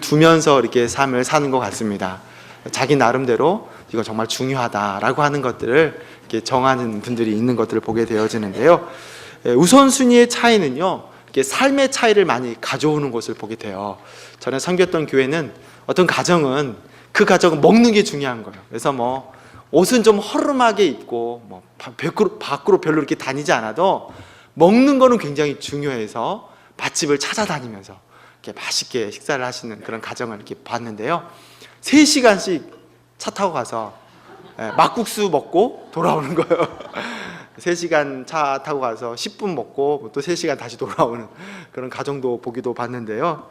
두면서 이렇게 삶을 사는 것 같습니다. 자기 나름대로 이거 정말 중요하다라고 하는 것들을 이렇게 정하는 분들이 있는 것들을 보게 되어지는데요. 우선순위의 차이는요, 이렇게 삶의 차이를 많이 가져오는 것을 보게 돼요. 저는 섬겼던 교회는 어떤 가정은 그 가정은 먹는 게 중요한 거예요. 그래서 뭐 옷은 좀 허름하게 입고 뭐 밖으로 별로 이렇게 다니지 않아도 먹는 거는 굉장히 중요해서 맛집을 찾아다니면서 이렇게 맛있게 식사를 하시는 그런 가정을 이렇게 봤는데요. 3시간씩 차 타고 가서 막국수 먹고 돌아오는 거예요. 3시간 차 타고 가서 10분 먹고 또 3시간 다시 돌아오는 그런 가정도 보기도 봤는데요.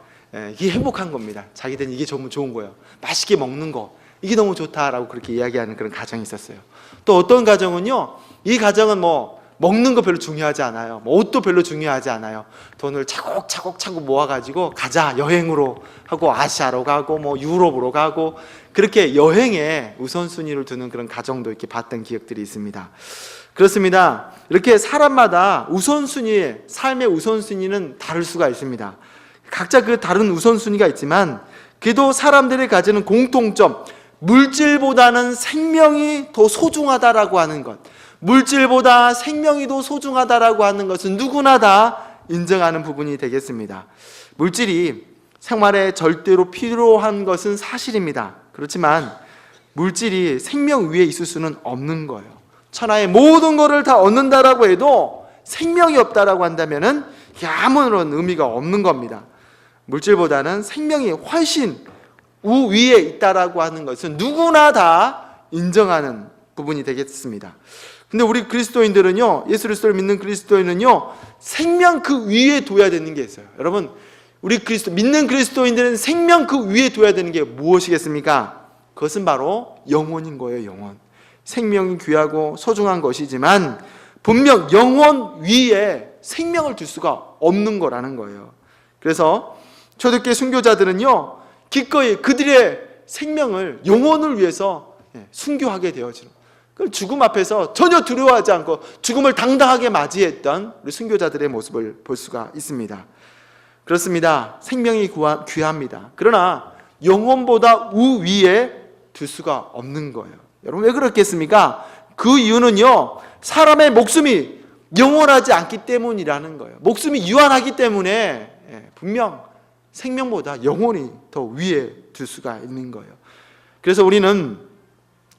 이게 행복한 겁니다. 자기들은 이게 너무 좋은 거예요. 맛있게 먹는 거, 이게 너무 좋다라고 그렇게 이야기하는 그런 가정이 있었어요. 또 어떤 가정은요, 이 가정은 뭐 먹는 거 별로 중요하지 않아요. 뭐 옷도 별로 중요하지 않아요. 돈을 차곡차곡 모아가지고 가자, 여행으로 하고 아시아로 가고 뭐 유럽으로 가고 그렇게 여행에 우선순위를 두는 그런 가정도 이렇게 봤던 기억들이 있습니다. 그렇습니다. 이렇게 사람마다 우선순위, 삶의 우선순위는 다를 수가 있습니다. 각자 그 다른 우선순위가 있지만 그래도 사람들이 가지는 공통점, 물질보다는 생명이 더 소중하다라고 하는 것, 물질보다 생명이 더 소중하다라고 하는 것은 누구나 다 인정하는 부분이 되겠습니다. 물질이 생활에 절대로 필요한 것은 사실입니다. 그렇지만 물질이 생명 위에 있을 수는 없는 거예요. 천하의 모든 것을 다 얻는다라고 해도 생명이 없다라고 한다면은 아무런 의미가 없는 겁니다. 물질보다는 생명이 훨씬 우위에 있다라고 하는 것은 누구나 다 인정하는 부분이 되겠습니다. 근데 우리 그리스도인들은요, 예수 그리스도를 믿는 그리스도인은요, 생명 그 위에 둬야 되는 게 있어요. 여러분, 우리 믿는 그리스도인들은 생명 그 위에 둬야 되는 게 무엇이겠습니까? 그것은 바로 영혼인 거예요. 영혼. 생명이 귀하고 소중한 것이지만 분명 영혼 위에 생명을 둘 수가 없는 거라는 거예요. 그래서 초대교회 순교자들은요, 기꺼이 그들의 생명을, 영혼을 위해서 순교하게 되어지는, 그 죽음 앞에서 전혀 두려워하지 않고 죽음을 당당하게 맞이했던 우리 순교자들의 모습을 볼 수가 있습니다. 그렇습니다. 생명이 귀합니다. 그러나 영혼보다 우위에 둘 수가 없는 거예요. 여러분, 왜 그렇겠습니까? 그 이유는요, 사람의 목숨이 영원하지 않기 때문이라는 거예요. 목숨이 유한하기 때문에 분명 생명보다 영혼이 더 위에 둘 수가 있는 거예요. 그래서 우리는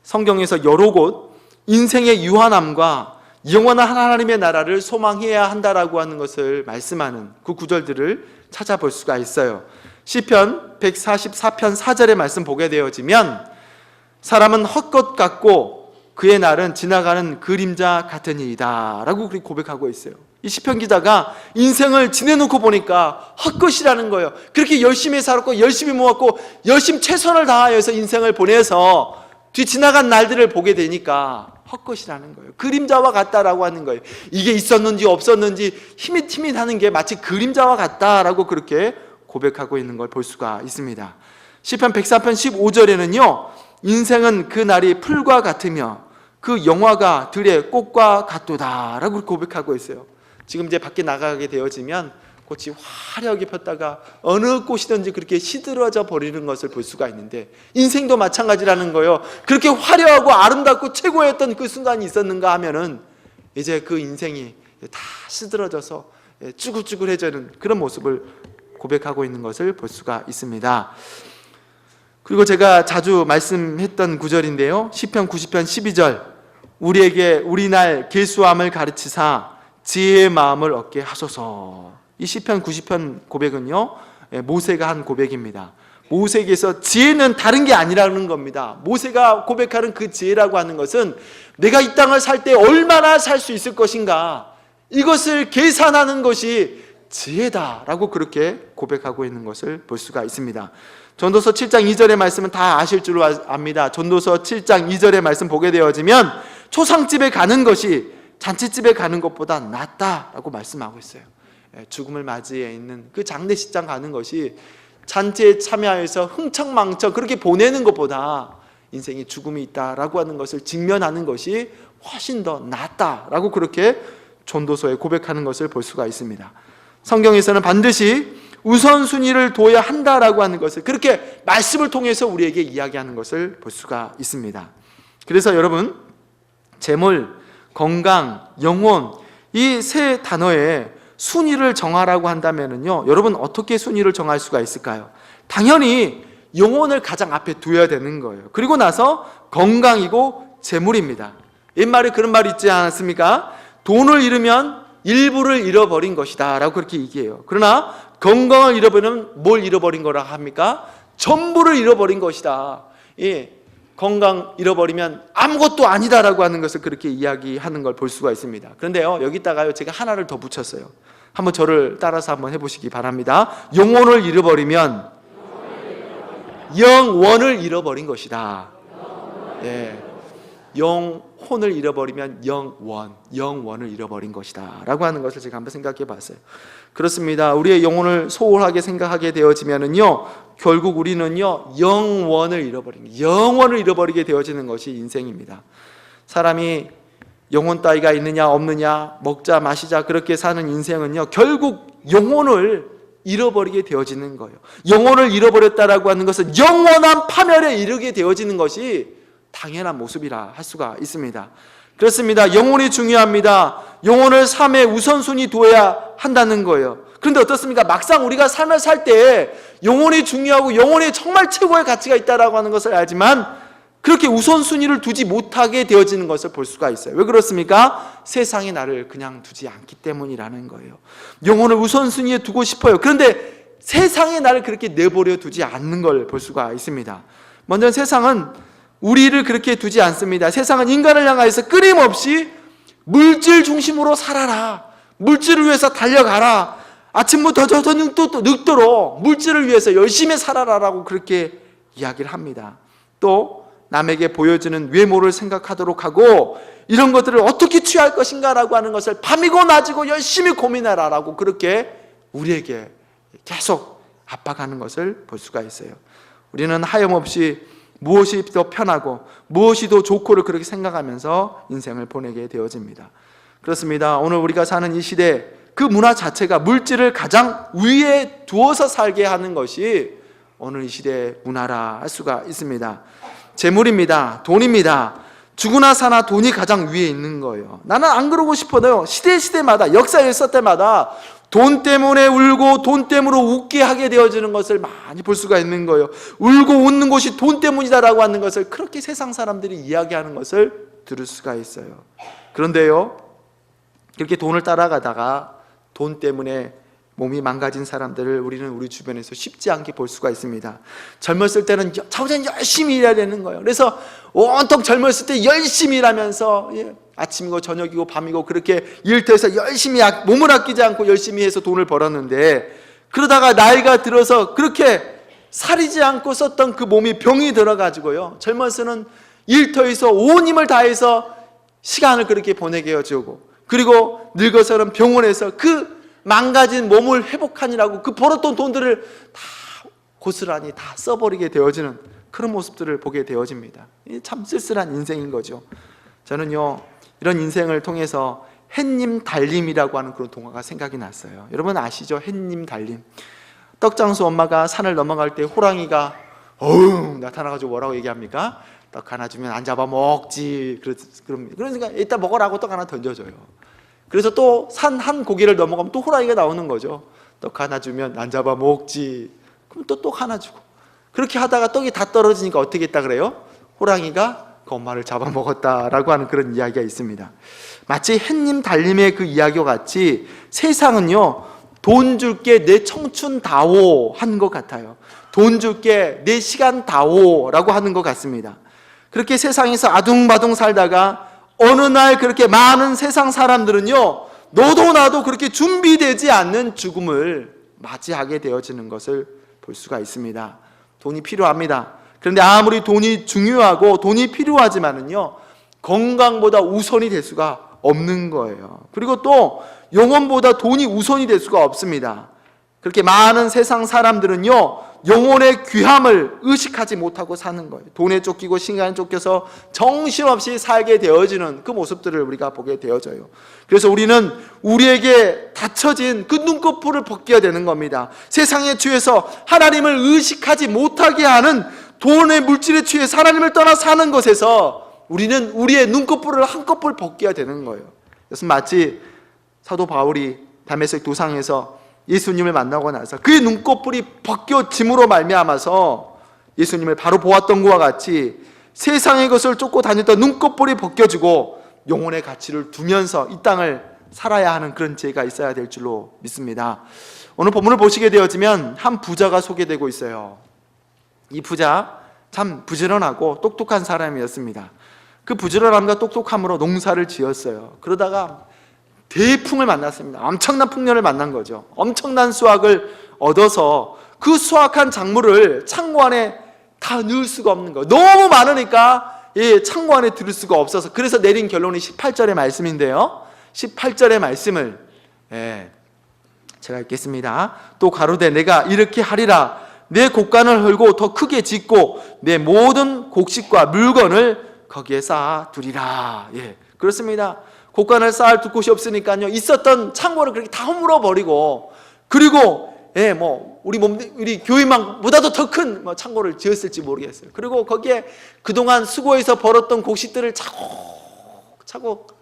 성경에서 여러 곳 인생의 유한함과 영원한 하나님의 나라를 소망해야 한다라고 하는 것을 말씀하는 그 구절들을 찾아볼 수가 있어요. 시편 144편 4절의 말씀 보게 되어지면 사람은 헛것 같고 그의 날은 지나가는 그림자 같으니이다 라고 고백하고 있어요. 이 시편 기자가 인생을 지내놓고 보니까 헛것이라는 거예요. 그렇게 열심히 살았고 열심히 모았고 열심히 최선을 다하여서 인생을 보내서 뒤 지나간 날들을 보게 되니까 헛것이라는 거예요. 그림자와 같다라고 하는 거예요. 이게 있었는지 없었는지 희밋희밋하는 게 마치 그림자와 같다라고 그렇게 고백하고 있는 걸 볼 수가 있습니다. 시편 104편 15절에는요, 인생은 그 날이 풀과 같으며 그 영화가 들의 꽃과 같도다 라고 고백하고 있어요. 지금 이제 밖에 나가게 되어지면 꽃이 화려하게 폈다가 어느 꽃이든지 그렇게 시들어져 버리는 것을 볼 수가 있는데 인생도 마찬가지라는 거예요. 그렇게 화려하고 아름답고 최고였던 그 순간이 있었는가 하면은 이제 그 인생이 다 시들어져서 쭈글쭈글해지는 그런 모습을 고백하고 있는 것을 볼 수가 있습니다. 그리고 제가 자주 말씀했던 구절인데요, 시편 90편 12절, 우리에게 우리 날 계수함을 가르치사 지혜의 마음을 얻게 하소서. 이 시편 90편 고백은요, 모세가 한 고백입니다. 모세에게서 지혜는 다른 게 아니라는 겁니다. 모세가 고백하는 그 지혜라고 하는 것은 내가 이 땅을 살 때 얼마나 살 수 있을 것인가, 이것을 계산하는 것이 지혜다라고 그렇게 고백하고 있는 것을 볼 수가 있습니다. 전도서 7장 2절의 말씀은 다 아실 줄 압니다. 전도서 7장 2절의 말씀 보게 되어지면 초상집에 가는 것이 잔치집에 가는 것보다 낫다라고 말씀하고 있어요. 죽음을 맞이해 있는 그 장례식장 가는 것이 잔치에 참여해서 흥청망청 그렇게 보내는 것보다 인생에 죽음이 있다라고 하는 것을 직면하는 것이 훨씬 더 낫다라고 그렇게 전도서에 고백하는 것을 볼 수가 있습니다. 성경에서는 반드시 우선순위를 둬야 한다라고 하는 것을 그렇게 말씀을 통해서 우리에게 이야기하는 것을 볼 수가 있습니다. 그래서 여러분, 재물, 건강, 영혼, 이 세 단어에 순위를 정하라고 한다면요, 여러분 어떻게 순위를 정할 수가 있을까요? 당연히 영혼을 가장 앞에 두어야 되는 거예요. 그리고 나서 건강이고 재물입니다. 옛말에 그런 말이 있지 않았습니까? 돈을 잃으면 일부를 잃어버린 것이다 라고 그렇게 얘기해요. 그러나 건강을 잃어버리면 뭘 잃어버린 거라 합니까? 전부를 잃어버린 것이다. 예, 건강 잃어버리면 아무것도 아니다라고 하는 것을 그렇게 이야기하는 걸 볼 수가 있습니다. 그런데요, 여기다가요 제가 하나를 더 붙였어요. 한번 저를 따라서 한번 해보시기 바랍니다. 영혼을 잃어버리면 영원을 잃어버린 것이다. 예, 영혼을 잃어버리면 영원을 잃어버린 것이다 라고 하는 것을 제가 한번 생각해 봤어요. 그렇습니다. 우리의 영혼을 소홀하게 생각하게 되어지면은요, 결국 우리는요 영원을 잃어버리게 되어지는 것이 인생입니다. 사람이 영혼 따위가 있느냐 없느냐, 먹자 마시자 그렇게 사는 인생은요 결국 영혼을 잃어버리게 되어지는 거예요. 영혼을 잃어버렸다라고 하는 것은 영원한 파멸에 이르게 되어지는 것이 당연한 모습이라 할 수가 있습니다. 그렇습니다. 영혼이 중요합니다. 영혼을 삶의 우선순위 둬야 한다는 거예요. 그런데 어떻습니까? 막상 우리가 삶을 살 때 영혼이 중요하고 영혼이 정말 최고의 가치가 있다라고 하는 것을 알지만 그렇게 우선순위를 두지 못하게 되어지는 것을 볼 수가 있어요. 왜 그렇습니까? 세상이 나를 그냥 두지 않기 때문이라는 거예요. 영혼을 우선순위에 두고 싶어요. 그런데 세상이 나를 그렇게 내버려 두지 않는 걸 볼 수가 있습니다. 먼저 세상은 우리를 그렇게 두지 않습니다. 세상은 인간을 향하여서 끊임없이 물질 중심으로 살아라, 물질을 위해서 달려가라, 아침부터 더 늙도록 물질을 위해서 열심히 살아라라고 그렇게 이야기를 합니다. 또 남에게 보여주는 외모를 생각하도록 하고 이런 것들을 어떻게 취할 것인가라고 하는 것을 밤이고 낮이고 열심히 고민하라라고 그렇게 우리에게 계속 압박하는 것을 볼 수가 있어요. 우리는 하염없이 무엇이 더 편하고 무엇이 더 좋고를 그렇게 생각하면서 인생을 보내게 되어집니다. 그렇습니다. 오늘 우리가 사는 이 시대, 그 문화 자체가 물질을 가장 위에 두어서 살게 하는 것이 오늘 이 시대의 문화라 할 수가 있습니다. 재물입니다. 돈입니다. 죽으나 사나 돈이 가장 위에 있는 거예요. 나는 안 그러고 싶어도요, 시대마다, 역사 때마다 돈 때문에 울고 돈 때문에 웃게 하게 되어지는 것을 많이 볼 수가 있는 거예요. 울고 웃는 것이 돈 때문이다라고 하는 것을 그렇게 세상 사람들이 이야기하는 것을 들을 수가 있어요. 그런데요, 그렇게 돈을 따라가다가 돈 때문에 몸이 망가진 사람들을 우리는 우리 주변에서 쉽지 않게 볼 수가 있습니다. 젊었을 때는 자우전 열심히 일해야 되는 거예요. 그래서 온통 젊었을 때 열심히 일하면서 아침이고 저녁이고 밤이고 그렇게 일터에서 열심히 몸을 아끼지 않고 열심히 해서 돈을 벌었는데, 그러다가 나이가 들어서 그렇게 사리지 않고 썼던 그 몸이 병이 들어가지고요, 젊었을 때는 일터에서 온 힘을 다해서 시간을 그렇게 보내게 해주고, 그리고 늙어서는 병원에서 그 망가진 몸을 회복하느라고 그 벌었던 돈들을 다 고스란히 다 써버리게 되어지는 그런 모습들을 보게 되어집니다. 참 쓸쓸한 인생인 거죠. 저는요, 이런 인생을 통해서 햇님 달님이라고 하는 그런 동화가 생각이 났어요. 여러분 아시죠? 햇님 달님. 떡장수 엄마가 산을 넘어갈 때 호랑이가 나타나가지고 뭐라고 얘기합니까? 떡 하나 주면 안 잡아 먹지. 그러니까 이따 먹으라고 떡 하나 던져줘요. 그래서 또 산 한 고개를 넘어가면 또 호랑이가 나오는 거죠. 떡 하나 주면 안 잡아 먹지. 그럼 또 떡 하나 주고. 그렇게 하다가 떡이 다 떨어지니까 어떻게 했다 그래요? 호랑이가 그 엄마를 잡아먹었다라고 하는 그런 이야기가 있습니다. 마치 햇님 달님의 그 이야기와 같이 세상은요, 돈 줄게 내 청춘 다오 한 것 같아요. 돈 줄게 내 시간 다오라고 하는 것 같습니다. 그렇게 세상에서 아둥바둥 살다가 어느 날 그렇게 많은 세상 사람들은요, 너도 나도 그렇게 준비되지 않는 죽음을 맞이하게 되어지는 것을 볼 수가 있습니다. 돈이 필요합니다. 그런데 아무리 돈이 중요하고 돈이 필요하지만은요, 건강보다 우선이 될 수가 없는 거예요. 그리고 또 영혼보다 돈이 우선이 될 수가 없습니다. 그렇게 많은 세상 사람들은요, 영혼의 귀함을 의식하지 못하고 사는 거예요. 돈에 쫓기고 시간에 쫓겨서 정신없이 살게 되어지는 그 모습들을 우리가 보게 되어져요. 그래서 우리는 우리에게 닫혀진 그 눈꺼풀을 벗겨야 되는 겁니다. 세상에 취해서 하나님을 의식하지 못하게 하는 돈의 물질에 취해서 하나님을 떠나 사는 것에서 우리는 우리의 눈꺼풀을 한꺼풀 벗겨야 되는 거예요. 그래서 마치 사도 바울이 다메섹 도상에서 예수님을 만나고 나서 그의 눈꺼풀이 벗겨짐으로 말미암아서 예수님을 바로 보았던 것과 같이 세상의 것을 쫓고 다녔던 눈꺼풀이 벗겨지고 영혼의 가치를 두면서 이 땅을 살아야 하는 그런 지혜가 있어야 될 줄로 믿습니다. 오늘 본문을 보시게 되어지면 한 부자가 소개되고 있어요. 이 부자 참 부지런하고 똑똑한 사람이었습니다. 그 부지런함과 똑똑함으로 농사를 지었어요. 그러다가 대풍을 만났습니다. 엄청난 풍년을 만난 거죠. 엄청난 수확을 얻어서 그 수확한 작물을 창고 안에 다 넣을 수가 없는 거예요. 너무 많으니까 창고 안에 들을 수가 없어서, 그래서 내린 결론이 18절의 말씀인데요, 18절의 말씀을 제가 읽겠습니다. 또 가로되 내가 이렇게 하리라. 내 곡간을 헐고 더 크게 짓고 내 모든 곡식과 물건을 거기에 쌓아 두리라. 그렇습니다. 곡간을 쌓을 곳이 없으니까요, 있었던 창고를 그렇게 다 허물어 버리고, 그리고 우리 교회만보다도 더 큰 창고를 지었을지 모르겠어요. 그리고 거기에 그동안 수고해서 벌었던 곡식들을 차곡차곡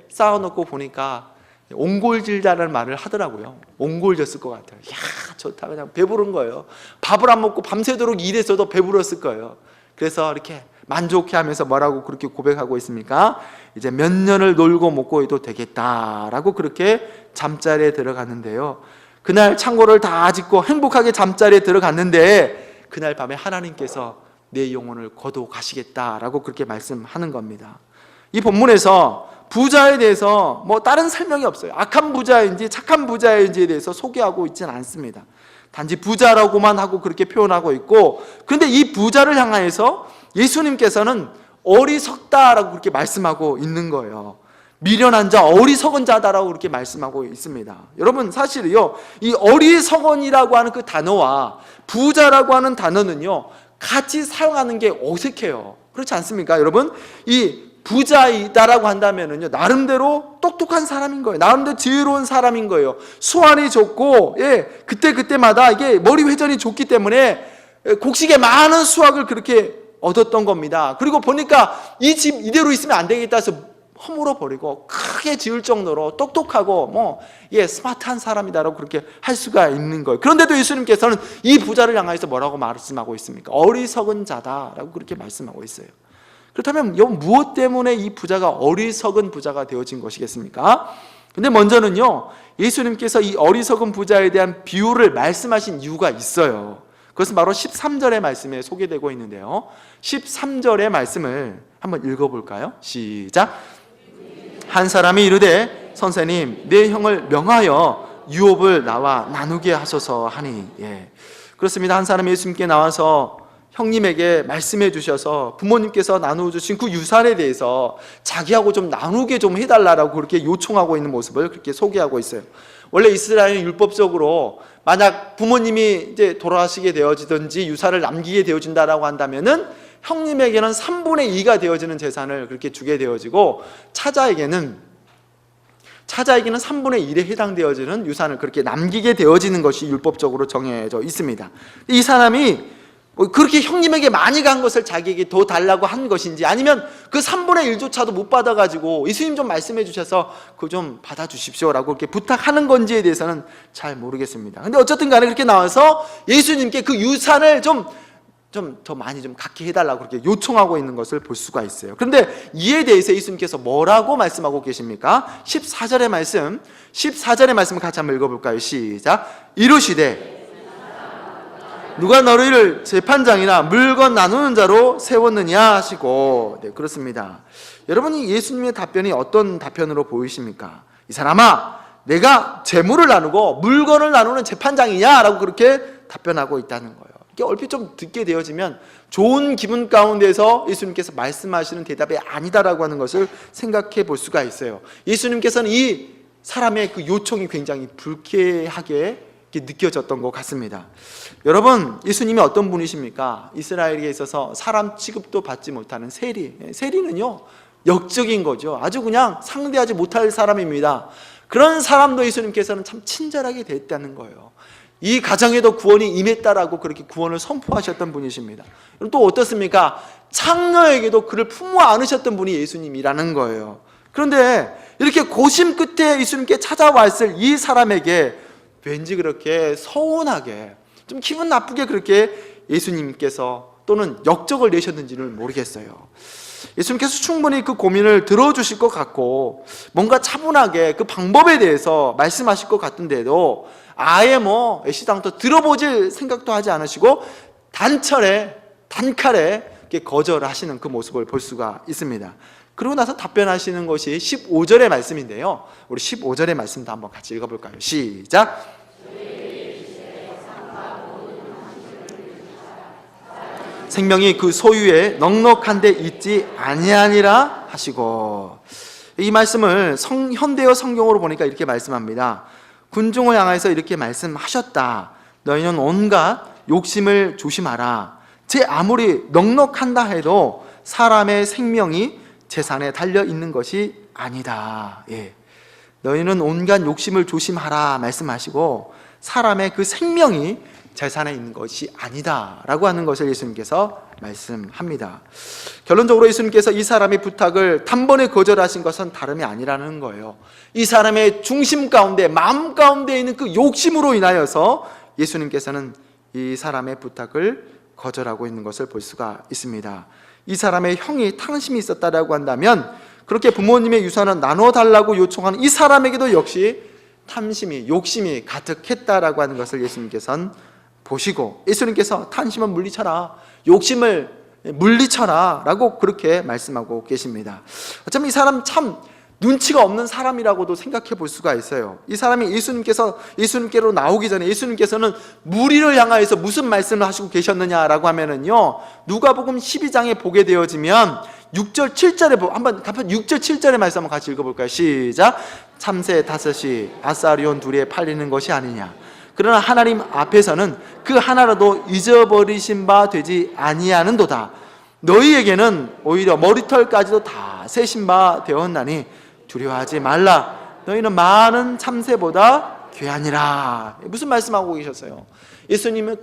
쌓아놓고 보니까 옹골질다라는 말을 하더라고요. 옹골졌을 것 같아요. 야, 좋다. 그냥 배부른 거예요. 밥을 안 먹고 밤새도록 일했어도 배불렀을 거예요. 그래서 이렇게 만족해 하면서 뭐라고 그렇게 고백하고 있습니까? 이제 몇 년을 놀고 먹고 해도 되겠다라고 그렇게 잠자리에 들어갔는데요, 그날 창고를 다 짓고 행복하게 잠자리에 들어갔는데 그날 밤에 하나님께서 내 영혼을 거둬 가시겠다라고 그렇게 말씀하는 겁니다. 이 본문에서 부자에 대해서 다른 설명이 없어요. 악한 부자인지 착한 부자인지에 대해서 소개하고 있지는 않습니다. 단지 부자라고만 하고 그렇게 표현하고 있고, 그런데 이 부자를 향하여서 예수님께서는 어리석다라고 그렇게 말씀하고 있는 거예요. 미련한 자, 어리석은 자다라고 그렇게 말씀하고 있습니다. 여러분, 사실은요, 이 어리석은이라고 하는 그 단어와 부자라고 하는 단어는요, 같이 사용하는 게 어색해요. 그렇지 않습니까? 여러분, 이 부자이다라고 한다면은요, 나름대로 똑똑한 사람인 거예요. 나름대로 지혜로운 사람인 거예요. 수완이 좋고, 그때마다 이게 머리 회전이 좋기 때문에 곡식에 많은 수확을 그렇게 얻었던 겁니다. 그리고 보니까 이 집 이대로 있으면 안 되겠다 해서 허물어 버리고 크게 지을 정도로 똑똑하고 스마트한 사람이다라고 그렇게 할 수가 있는 거예요. 그런데도 예수님께서는 이 부자를 향해서 뭐라고 말씀하고 있습니까? 어리석은 자다라고 그렇게 말씀하고 있어요. 그렇다면 무엇 때문에 이 부자가 어리석은 부자가 되어진 것이겠습니까? 근데 먼저는요, 예수님께서 이 어리석은 부자에 대한 비유를 말씀하신 이유가 있어요. 그것은 바로 13절의 말씀에 소개되고 있는데요, 13절의 말씀을 한번 읽어볼까요? 시작. 한 사람이 이르되 선생님, 내 형을 명하여 유업을 나와 나누게 하소서 하니. 그렇습니다. 한 사람이 예수님께 나와서 형님에게 말씀해 주셔서 부모님께서 나누어 주신 그 유산에 대해서 자기하고 좀 나누게 좀 해달라고 그렇게 요청하고 있는 모습을 그렇게 소개하고 있어요. 원래 이스라엘은 율법적으로 만약 부모님이 이제 돌아가시게 되어지든지 유산을 남기게 되어진다라고 한다면은 형님에게는 3분의 2가 되어지는 재산을 그렇게 주게 되어지고, 차자에게는 3분의 1에 해당되어지는 유산을 그렇게 남기게 되어지는 것이 율법적으로 정해져 있습니다. 이 사람이 그렇게 형님에게 많이 간 것을 자기에게 더 달라고 한 것인지, 아니면 그 3분의 1조차도 못 받아가지고 예수님 좀 말씀해 주셔서 그거 좀 받아주십시오라고 이렇게 부탁하는 건지에 대해서는 잘 모르겠습니다. 근데 어쨌든 간에 그렇게 나와서 예수님께 그 유산을 좀 더 많이 좀 갖게 해달라고 그렇게 요청하고 있는 것을 볼 수가 있어요. 그런데 이에 대해서 예수님께서 뭐라고 말씀하고 계십니까? 14절의 말씀을 같이 한번 읽어볼까요? 시작. 이르시되 누가 너희를 재판장이나 물건 나누는 자로 세웠느냐 하시고. 그렇습니다. 여러분이 예수님의 답변이 어떤 답변으로 보이십니까? 이 사람아, 내가 재물을 나누고 물건을 나누는 재판장이냐라고 그렇게 답변하고 있다는 거예요. 이게 얼핏 좀 듣게 되어지면 좋은 기분 가운데서 예수님께서 말씀하시는 대답이 아니다라고 하는 것을 생각해 볼 수가 있어요. 예수님께서는 이 사람의 그 요청이 굉장히 불쾌하게 느껴졌던 것 같습니다. 여러분, 예수님이 어떤 분이십니까? 이스라엘에 있어서 사람 취급도 받지 못하는 세리는요 역적인 거죠. 아주 그냥 상대하지 못할 사람입니다. 그런 사람도 예수님께서는 참 친절하게 대했다는 거예요. 이 가정에도 구원이 임했다라고 그렇게 구원을 선포하셨던 분이십니다. 또 어떻습니까? 창녀에게도 그를 품어 안으셨던 분이 예수님이라는 거예요. 그런데 이렇게 고심 끝에 예수님께 찾아왔을 이 사람에게 왠지 그렇게 서운하게, 좀 기분 나쁘게 그렇게 예수님께서 또는 역적을 내셨는지를 모르겠어요. 예수님께서 충분히 그 고민을 들어주실 것 같고 뭔가 차분하게 그 방법에 대해서 말씀하실 것 같은데도 아예 애시당토 들어보질 생각도 하지 않으시고 단칼에 이렇게 거절하시는 그 모습을 볼 수가 있습니다. 그러고 나서 답변하시는 것이 15절의 말씀인데요, 우리 15절의 말씀도 한번 같이 읽어볼까요? 시작! 생명이 그 소유에 넉넉한 데 있지 아니하니라 하시고, 이 말씀을 현대어 성경으로 보니까 이렇게 말씀합니다. 군중을 향해서 이렇게 말씀하셨다. 너희는 온갖 욕심을 조심하라. 제 아무리 넉넉한다 해도 사람의 생명이 재산에 달려 있는 것이 아니다. 너희는 온갖 욕심을 조심하라 말씀하시고 사람의 그 생명이 재산에 있는 것이 아니다 라고 하는 것을 예수님께서 말씀합니다. 결론적으로 예수님께서 이 사람의 부탁을 단번에 거절하신 것은 다름이 아니라는 거예요. 이 사람의 중심 가운데, 마음 가운데 있는 그 욕심으로 인하여서 예수님께서는 이 사람의 부탁을 거절하고 있는 것을 볼 수가 있습니다. 이 사람의 형이 탕심이 있었다라고 한다면 그렇게 부모님의 유산을 나눠달라고 요청하는 이 사람에게도 역시 탐심이, 욕심이 가득했다라고 하는 것을 예수님께서는 보시고, 예수님께서 탐심을 물리쳐라, 욕심을 물리쳐라 라고 그렇게 말씀하고 계십니다. 어쩌면 이 사람 참 눈치가 없는 사람이라고도 생각해 볼 수가 있어요. 이 사람이 예수님께로 나오기 전에 예수님께서는 무리를 향하여서 무슨 말씀을 하시고 계셨느냐라고 하면은요, 누가복음 12장에 보게 되어지면 6절 7절에 한번 6절 7절의 말씀 한번 같이 읽어볼까요? 시작! 참새 5이 아사리온 2에 팔리는 것이 아니냐. 그러나 하나님 앞에서는 그 하나라도 잊어버리신 바 되지 아니하는도다. 너희에게는 오히려 머리털까지도 다 세신 바 되었나니 두려워하지 말라. 너희는 많은 참새보다 귀하니라. 무슨 말씀하고 계셨어요? 예수님은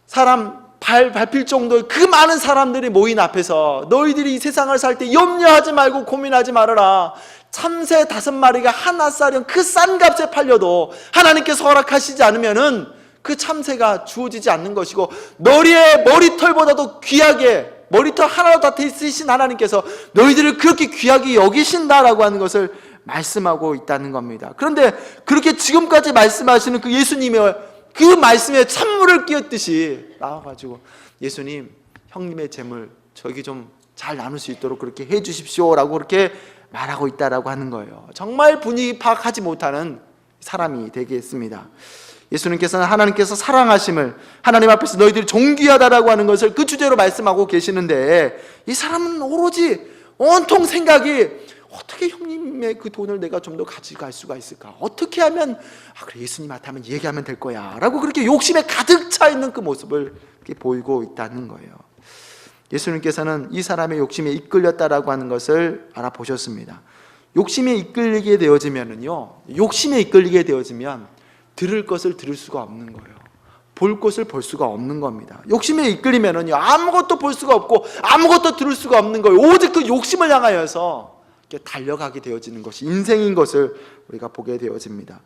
사람 밟힐 정도의 그 많은 사람들이 모인 앞에서 너희들이 이 세상을 살 때 염려하지 말고 고민하지 말아라. 참새 5마리가 하나싸리온 그 싼 값에 팔려도 하나님께서 허락하시지 않으면은 그 참새가 주어지지 않는 것이고, 너희의 머리털보다도 귀하게, 머리털 하나도 다 쓰신 하나님께서 너희들을 그렇게 귀하게 여기신다라고 하는 것을 말씀하고 있다는 겁니다. 그런데 그렇게 지금까지 말씀하시는 그 예수님의 그 말씀에 찬물을 끼얹듯이 나와가지고, 예수님, 형님의 재물 저기 좀 잘 나눌 수 있도록 그렇게 해 주십시오 라고 그렇게 말하고 있다라고 하는 거예요. 정말 분위기 파악하지 못하는 사람이 되겠습니다. 예수님께서는 하나님께서 사랑하심을, 하나님 앞에서 너희들이 존귀하다라고 하는 것을 그 주제로 말씀하고 계시는데, 이 사람은 오로지 온통 생각이 어떻게 형님의 그 돈을 내가 좀 더 가져갈 수가 있을까? 어떻게 하면 그래 예수님한테 한번 얘기하면 될 거야 라고 그렇게 욕심에 가득 차 있는 그 모습을 이렇게 보이고 있다는 거예요. 예수님께서는 이 사람의 욕심에 이끌렸다라고 하는 것을 알아보셨습니다. 욕심에 이끌리게 되어지면은요, 욕심에 이끌리게 되어지면 들을 것을 들을 수가 없는 거예요. 볼 것을 볼 수가 없는 겁니다. 욕심에 이끌리면은요, 아무것도 볼 수가 없고 아무것도 들을 수가 없는 거예요. 오직 그 욕심을 향하여서 이렇게 달려가게 되어지는 것이 인생인 것을 우리가 보게 되어집니다.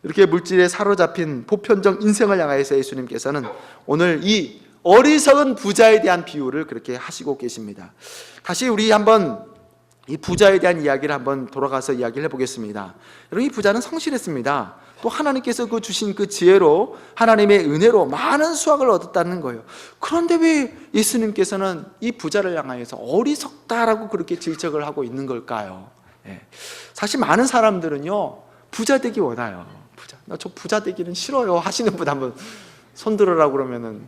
이렇게 물질에 사로잡힌 보편적 인생을 향하여서 예수님께서는 오늘 이 어리석은 부자에 대한 비유를 그렇게 하시고 계십니다. 다시 우리 한번 이 부자에 대한 이야기를 한번 돌아가서 이야기를 해보겠습니다. 여러분, 이 부자는 성실했습니다. 또 하나님께서 그 주신 그 지혜로, 하나님의 은혜로 많은 수확을 얻었다는 거예요. 그런데 왜 예수님께서는 이 부자를 향하여서 어리석다라고 그렇게 질책을 하고 있는 걸까요? 사실 많은 사람들은요, 부자 되기 원해요. 나 저 부자 되기는 싫어요 하시는 분 한번 손 들으라고 그러면은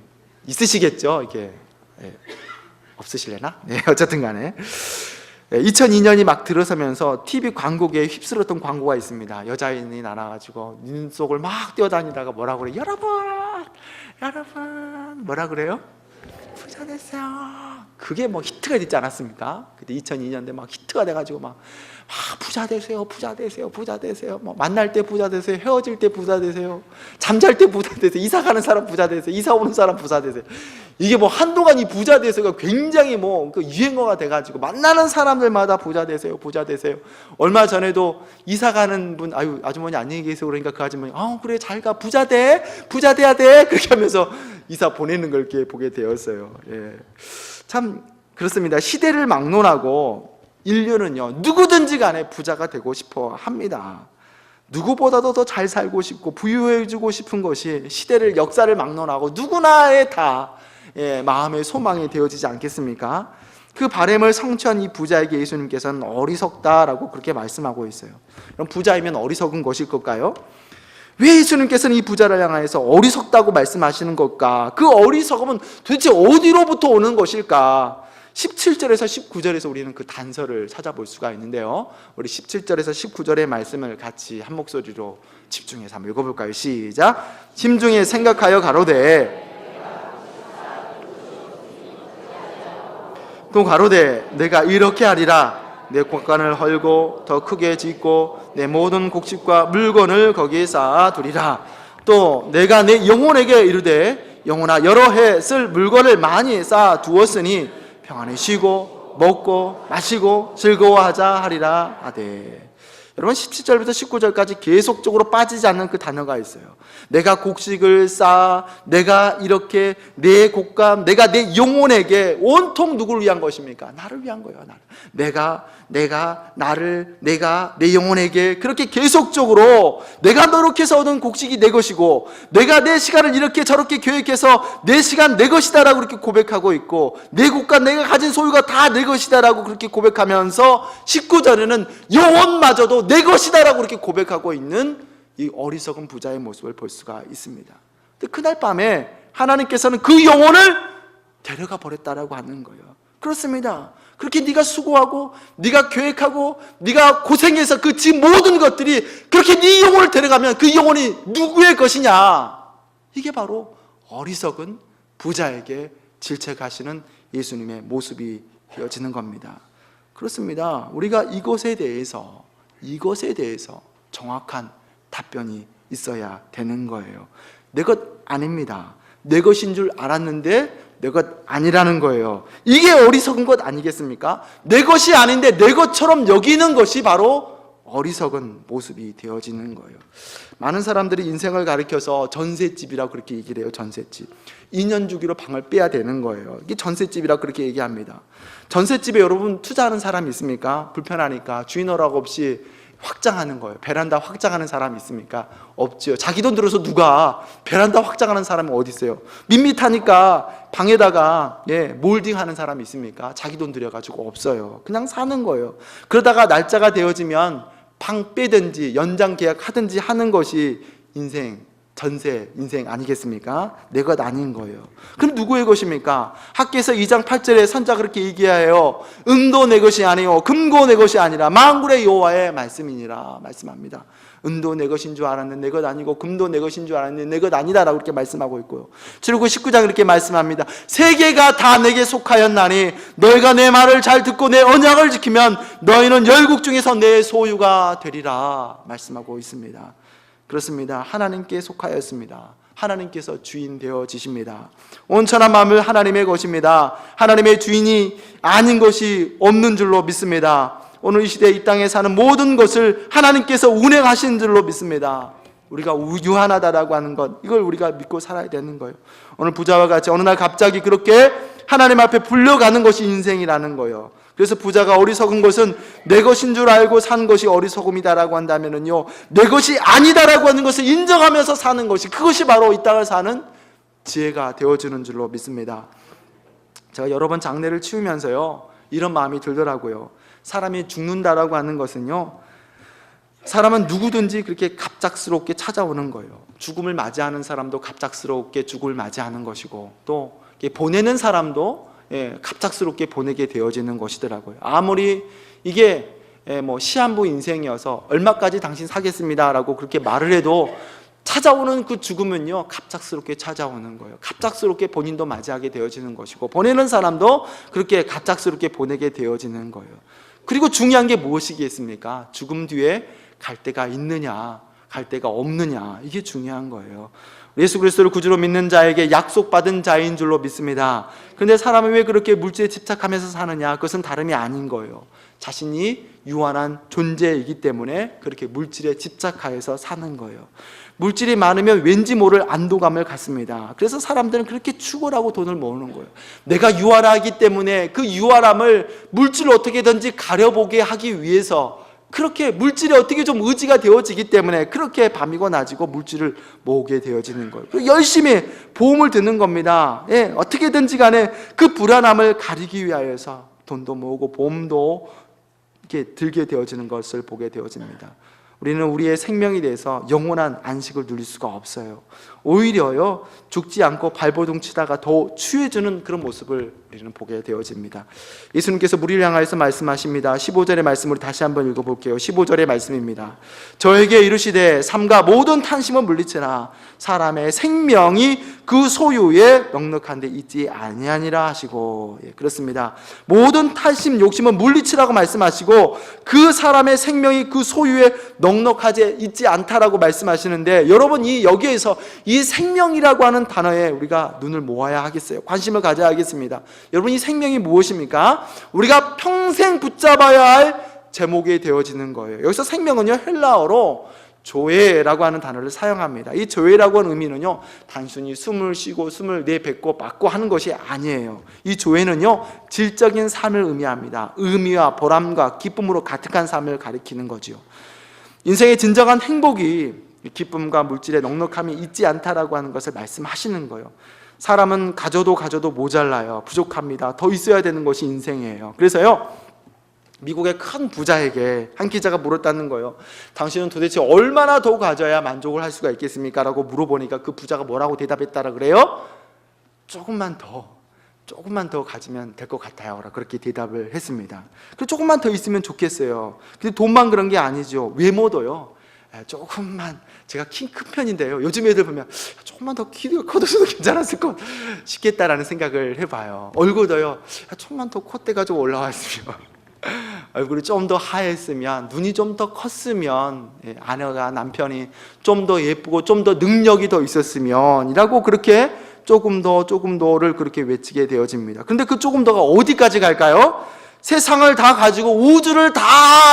있으시겠죠? 이게 없으실래나? 어쨌든 간에 2002년이 막 들어서면서 TV 광고계에 휩쓸었던 광고가 있습니다. 여자인이 나와가지고 눈 속을 막 뛰어다니다가 뭐라 그래요? 여러분 뭐라 그래요? 부자 되세요. 그게 뭐 히트가 되지 않았습니까? 그때 2002년대 막 히트가 돼가지고 막 부자 되세요, 부자 되세요, 부자 되세요. 뭐 만날 때 부자 되세요, 헤어질 때 부자 되세요, 잠잘 때 부자 되세요, 이사 가는 사람 부자 되세요, 이사 오는 사람 부자 되세요. 이게 뭐 한동안 이 부자 되세요가 굉장히 뭐 그 유행어가 돼가지고 만나는 사람들마다 부자 되세요, 부자 되세요. 얼마 전에도 이사 가는 분, 아유 아주머니 안녕히 계세요 그러니까 그 아주머니 그래 잘 가, 부자 돼, 부자 돼야 돼, 그렇게 하면서 이사 보내는 걸 이렇게 보게 되었어요. 예. 참 그렇습니다. 시대를 막론하고 인류는요 누구든지 간에 부자가 되고 싶어 합니다. 누구보다도 더 잘 살고 싶고 부유해지고 싶은 것이 시대를, 역사를 막론하고 누구나의 다 마음의 소망이 되어지지 않겠습니까? 그 바람을 성취한 이 부자에게 예수님께서는 어리석다라고 그렇게 말씀하고 있어요. 그럼 부자이면 어리석은 것일 걸까요? 왜 예수님께서는 이 부자를 향하여서 어리석다고 말씀하시는 걸까? 그 어리석음은 도대체 어디로부터 오는 것일까? 17절에서 19절에서 우리는 그 단서를 찾아볼 수가 있는데요, 우리 17절에서 19절의 말씀을 같이 한 목소리로 집중해서 한번 읽어볼까요? 시작. 심중에 생각하여 가로되, 또 가로되 내가 이렇게 하리라. 내 곡간을 헐고 더 크게 짓고 내 모든 곡식과 물건을 거기에 쌓아두리라. 또 내가 내 영혼에게 이르되, 영혼아 여러 해 쓸 물건을 많이 쌓아두었으니 평안히 쉬고 먹고 마시고 즐거워하자 하리라 하되. 여러분 17절부터 19절까지 계속적으로 빠지지 않는 그 단어가 있어요. 내가 곡식을 쌓아, 내가 이렇게 내 곡감, 내가 내 영혼에게, 온통 누구를 위한 것입니까? 나를 위한 거예요. 내가 내 영혼에게 그렇게 계속적으로 내가 노력해서 얻은 곡식이 내 것이고, 내가 내 시간을 이렇게 저렇게 계획해서 내 시간 내 것이다라고 그렇게 고백하고 있고, 내 곡감, 내가 가진 소유가 다 내 것이다라고 그렇게 고백하면서 19절에는 영혼마저도 내 것이다라고 그렇게 고백하고 있는 이 어리석은 부자의 모습을 볼 수가 있습니다. 근데 그날 밤에 하나님께서는 그 영혼을 데려가 버렸다라고 하는 거예요. 그렇습니다. 그렇게 네가 수고하고 네가 계획하고 네가 고생해서 그 지 모든 것들이 그렇게 네 영혼을 데려가면 그 영혼이 누구의 것이냐? 이게 바로 어리석은 부자에게 질책하시는 예수님의 모습이 되어지는 겁니다. 그렇습니다. 우리가 이것에 대해서 정확한 답변이 있어야 되는 거예요. 내 것 아닙니다. 내 것인 줄 알았는데 내 것 아니라는 거예요. 이게 어리석은 것 아니겠습니까? 내 것이 아닌데 내 것처럼 여기는 것이 바로 어리석은 모습이 되어지는 거예요. 많은 사람들이 인생을 가리켜서 전셋집이라고 그렇게 얘기를 해요. 전셋집. 2년 주기로 방을 빼야 되는 거예요. 이게 전셋집이라고 그렇게 얘기합니다. 전셋집에 여러분 투자하는 사람이 있습니까? 불편하니까 주인 허락 없이 확장하는 거예요. 베란다 확장하는 사람이 있습니까? 없지요. 자기 돈 들어서 누가 베란다 확장하는 사람은 어디 있어요? 밋밋하니까 방에다가 몰딩하는 사람이 있습니까? 자기 돈 들여가지고 없어요. 그냥 사는 거예요. 그러다가 날짜가 되어지면 방 빼든지 연장 계약하든지 하는 것이 전세 인생 아니겠습니까? 내 것 아닌 거예요. 그럼 누구의 것입니까? 학개서 2장 8절에 선자 그렇게 얘기해요. 은도 내 것이 아니요 금고 내 것이 아니라 만군의 여호와의 말씀이니라 말씀합니다. 은도 내 것인 줄 알았는데 내 것 아니고, 금도 내 것인 줄 알았는데 내 것 아니다라고 그렇게 말씀하고 있고요. 출애굽기 19장 이렇게 말씀합니다. 세계가 다 내게 속하였나니 너희가 내 말을 잘 듣고 내 언약을 지키면 너희는 열국 중에서 내 소유가 되리라 말씀하고 있습니다. 그렇습니다. 하나님께 속하였습니다. 하나님께서 주인 되어지십니다. 온전한 마음을 하나님의 것입니다. 하나님의 주인이 아닌 것이 없는 줄로 믿습니다. 오늘 이 시대에 이 땅에 사는 모든 것을 하나님께서 운행하신 줄로 믿습니다. 우리가 유한하다라고 하는 것, 이걸 우리가 믿고 살아야 되는 거예요. 오늘 부자와 같이 어느 날 갑자기 그렇게 하나님 앞에 불려가는 것이 인생이라는 거예요. 그래서 부자가 어리석은 것은 내 것인 줄 알고 산 것이 어리석음이다라고 한다면은요, 내 것이 아니다라고 하는 것을 인정하면서 사는 것이, 그것이 바로 이 땅을 사는 지혜가 되어주는 줄로 믿습니다. 제가 여러 번 장례를 치우면서요, 이런 마음이 들더라고요. 사람이 죽는다라고 하는 것은요, 사람은 누구든지 그렇게 갑작스럽게 찾아오는 거예요. 죽음을 맞이하는 사람도 갑작스럽게 죽음을 맞이하는 것이고, 또 보내는 사람도 갑작스럽게 보내게 되어지는 것이더라고요. 아무리 이게 시한부 인생이어서 얼마까지 당신 사겠습니다라고 그렇게 말을 해도 찾아오는 그 죽음은요, 갑작스럽게 찾아오는 거예요. 갑작스럽게 본인도 맞이하게 되어지는 것이고, 보내는 사람도 그렇게 갑작스럽게 보내게 되어지는 거예요. 그리고 중요한 게 무엇이겠습니까? 죽음 뒤에 갈 데가 있느냐, 갈 데가 없느냐, 이게 중요한 거예요. 예수 그리스도를 구주로 믿는 자에게 약속받은 자인 줄로 믿습니다. 그런데 사람은 왜 그렇게 물질에 집착하면서 사느냐? 그것은 다름이 아닌 거예요. 자신이 유한한 존재이기 때문에 그렇게 물질에 집착하여서 사는 거예요. 물질이 많으면 왠지 모를 안도감을 갖습니다. 그래서 사람들은 그렇게 추구하고 돈을 모으는 거예요. 내가 유한하기 때문에 그 유한함을 물질로 어떻게든지 가려보게 하기 위해서, 그렇게 물질에 어떻게 좀 의지가 되어지기 때문에 그렇게 밤이고 낮이고 물질을 모으게 되어지는 거예요. 열심히 보험을 드는 겁니다. 어떻게든지 간에 그 불안함을 가리기 위하여서 돈도 모으고 보험도 이렇게 들게 되어지는 것을 보게 되어집니다. 우리는 우리의 생명에 대해서 영원한 안식을 누릴 수가 없어요. 오히려요, 죽지 않고 발버둥 치다가 더 추해지는 그런 모습을 우리는 보게 되어집니다. 예수님께서 우리를 향하여서 말씀하십니다. 15절의 말씀을 다시 한번 읽어볼게요. 15절의 말씀입니다. 저에게 이르시되 삼가 모든 탄심은 물리치나 사람의 생명이 그 소유에 넉넉한 데 있지 아니하니라 하시고, 그렇습니다. 모든 탐심, 욕심은 물리치라고 말씀하시고, 그 사람의 생명이 그 소유에 넉넉하지 있지 않다라고 말씀하시는데, 여러분 여기에서 이 생명이라고 하는 단어에 우리가 눈을 모아야 하겠어요. 관심을 가져야 하겠습니다. 여러분, 이 생명이 무엇입니까? 우리가 평생 붙잡아야 할 제목이 되어지는 거예요. 여기서 생명은요, 헬라어로 조에라고 하는 단어를 사용합니다. 이 조에라고 하는 의미는요, 단순히 숨을 쉬고 숨을 내뱉고 받고 하는 것이 아니에요. 이 조에는요, 질적인 삶을 의미합니다. 의미와 보람과 기쁨으로 가득한 삶을 가리키는 거지요. 인생의 진정한 행복이 기쁨과 물질의 넉넉함이 있지 않다라고 하는 것을 말씀하시는 거예요. 사람은 가져도 모자라요. 부족합니다. 더 있어야 되는 것이 인생이에요. 그래서요, 미국의 큰 부자에게 한 기자가 물었다는 거예요. 당신은 도대체 얼마나 더 가져야 만족을 할 수가 있겠습니까? 라고 물어보니까 그 부자가 뭐라고 대답했다라 그래요? 조금만 더 가지면 될 것 같아요. 그렇게 대답을 했습니다. 조금만 더 있으면 좋겠어요. 근데 돈만 그런 게 아니죠. 외모도요, 조금만, 제가 키 큰 편인데요, 요즘 애들 보면 조금만 더 키가 커져도 괜찮았을 것 싶겠다라는 생각을 해봐요. 얼굴도요, 조금만 더 콧대가 좀 올라왔으면, 얼굴이 좀 더 하였으면, 눈이 좀 더 컸으면, 아내가, 남편이 좀 더 예쁘고 좀 더 능력이 더 있었으면 이라고 그렇게 조금 더를 그렇게 외치게 되어집니다. 그런데 그 조금 더가 어디까지 갈까요? 세상을 다 가지고 우주를 다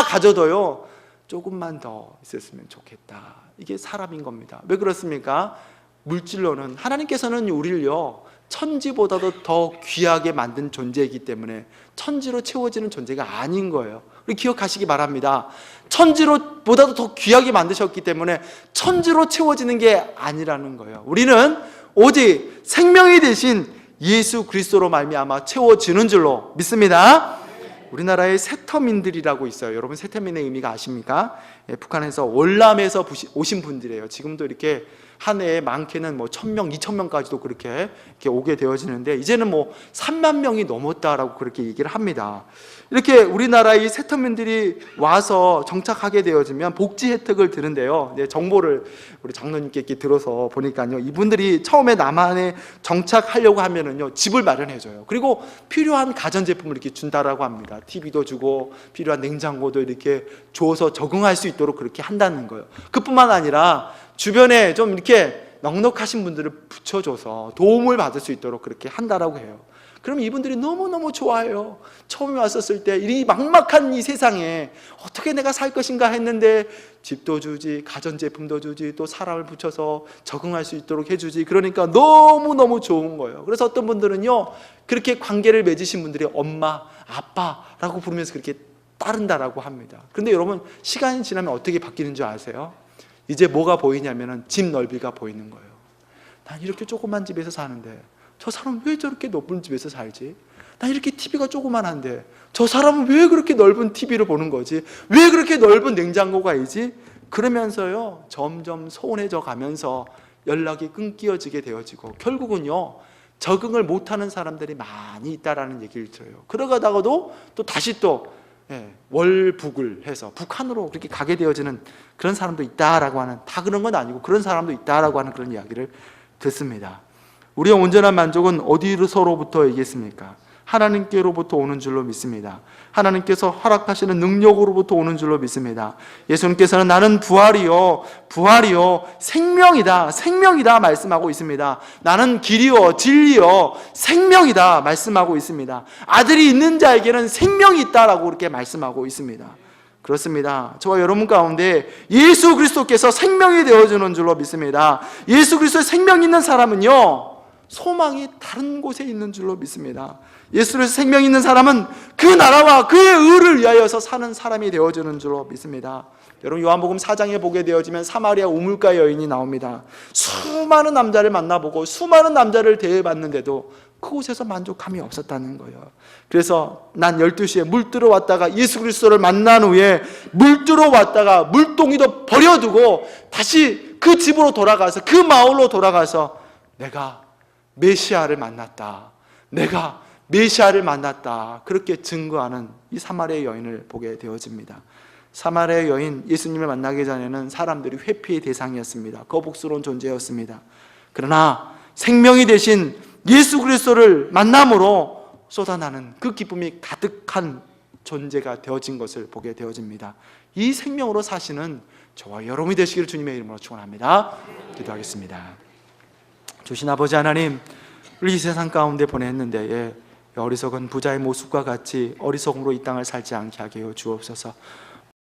가져도요, 조금만 더 있었으면 좋겠다. 이게 사람인 겁니다. 왜 그렇습니까? 물질로는, 하나님께서는 우리를요, 천지보다도 더 귀하게 만든 존재이기 때문에 천지로 채워지는 존재가 아닌 거예요. 우리 기억하시기 바랍니다. 천지로보다도 더 귀하게 만드셨기 때문에 천지로 채워지는 게 아니라는 거예요. 우리는 오직 생명이 되신 예수 그리스도로 말미암아 채워지는 줄로 믿습니다. 우리나라에 세터민들이라고 있어요. 여러분, 세터민의 의미가 아십니까? 북한에서 월남에서 오신 분들이에요. 지금도 이렇게 한 해에 많게는 1,000명, 2,000명까지도 그렇게 오게 되어지는데, 이제는 3만 명이 넘었다라고 그렇게 얘기를 합니다. 이렇게 우리나라의 세터민들이 와서 정착하게 되어지면 복지 혜택을 드는데요. 정보를 우리 장로님께 이렇게 들어서 보니까요, 이분들이 처음에 남한에 정착하려고 하면은요, 집을 마련해줘요. 그리고 필요한 가전제품을 이렇게 준다라고 합니다. TV도 주고 필요한 냉장고도 이렇게 줘서 적응할 수 있도록 그렇게 한다는 거예요. 그뿐만 아니라 주변에 좀 이렇게 넉넉하신 분들을 붙여줘서 도움을 받을 수 있도록 그렇게 한다라고 해요. 그럼 이분들이 너무너무 좋아해요. 처음에 왔었을 때 이 막막한 이 세상에 어떻게 내가 살 것인가 했는데 집도 주지, 가전제품도 주지, 또 사람을 붙여서 적응할 수 있도록 해주지. 그러니까 너무너무 좋은 거예요. 그래서 어떤 분들은요, 그렇게 관계를 맺으신 분들이 엄마, 아빠라고 부르면서 그렇게 따른다라고 합니다. 그런데 여러분, 시간이 지나면 어떻게 바뀌는 줄 아세요? 이제 뭐가 보이냐면은 집 넓이가 보이는 거예요. 난 이렇게 조그만 집에서 사는데 저 사람은 왜 저렇게 높은 집에서 살지? 난 이렇게 TV가 조그만한데 저 사람은 왜 그렇게 넓은 TV를 보는 거지? 왜 그렇게 넓은 냉장고가 있지? 그러면서요, 점점 소원해져 가면서 연락이 끊겨지게 되어지고, 결국은요, 적응을 못하는 사람들이 많이 있다라는 얘기를 들어요. 그러다가도 또 다시 또 월북을 해서 북한으로 그렇게 가게 되어지는 그런 사람도 있다라고 하는, 다 그런 건 아니고 그런 사람도 있다라고 하는 그런 이야기를 듣습니다. 우리의 온전한 만족은 어디서로부터 얘기했습니까? 하나님께로부터 오는 줄로 믿습니다. 하나님께서 허락하시는 능력으로부터 오는 줄로 믿습니다. 예수님께서는 나는 부활이요 생명이다 말씀하고 있습니다. 나는 길이요 진리요 생명이다 말씀하고 있습니다. 아들이 있는 자에게는 생명이 있다라고 그렇게 말씀하고 있습니다. 그렇습니다. 저와 여러분 가운데 예수 그리스도께서 생명이 되어주는 줄로 믿습니다. 예수 그리스도의 생명이 있는 사람은요, 소망이 다른 곳에 있는 줄로 믿습니다. 예수 그리스도 생명이 있는 사람은 그 나라와 그의 의를 위하여서 사는 사람이 되어주는 줄로 믿습니다. 여러분, 요한복음 4장에 보게 되어지면 사마리아 우물가 여인이 나옵니다. 수많은 남자를 만나보고 수많은 남자를 대해봤는데도 그곳에서 만족함이 없었다는 거예요. 그래서 난 12시에 물 뜨러 왔다가 예수 그리스도를 만난 후에 물 뜨러 왔다가 물동이도 버려두고 다시 그 집으로 돌아가서, 그 마을로 돌아가서 내가 메시아를 만났다, 내가 메시아를 만났다, 그렇게 증거하는 이 사마리아 여인을 보게 되어집니다. 사마리아 여인, 예수님을 만나기 전에는 사람들이 회피의 대상이었습니다. 거북스러운 존재였습니다. 그러나 생명이 되신 예수 그리스도를 만남으로 쏟아나는 그 기쁨이 가득한 존재가 되어진 것을 보게 되어집니다. 이 생명으로 사시는 저와 여러분이 되시기를 주님의 이름으로 축원합니다. 기도하겠습니다. 주신 아버지 하나님, 우리 이 세상 가운데 보냈는데 어리석은 부자의 모습과 같이 어리석음으로 이 땅을 살지 않게 하게 하여 주옵소서.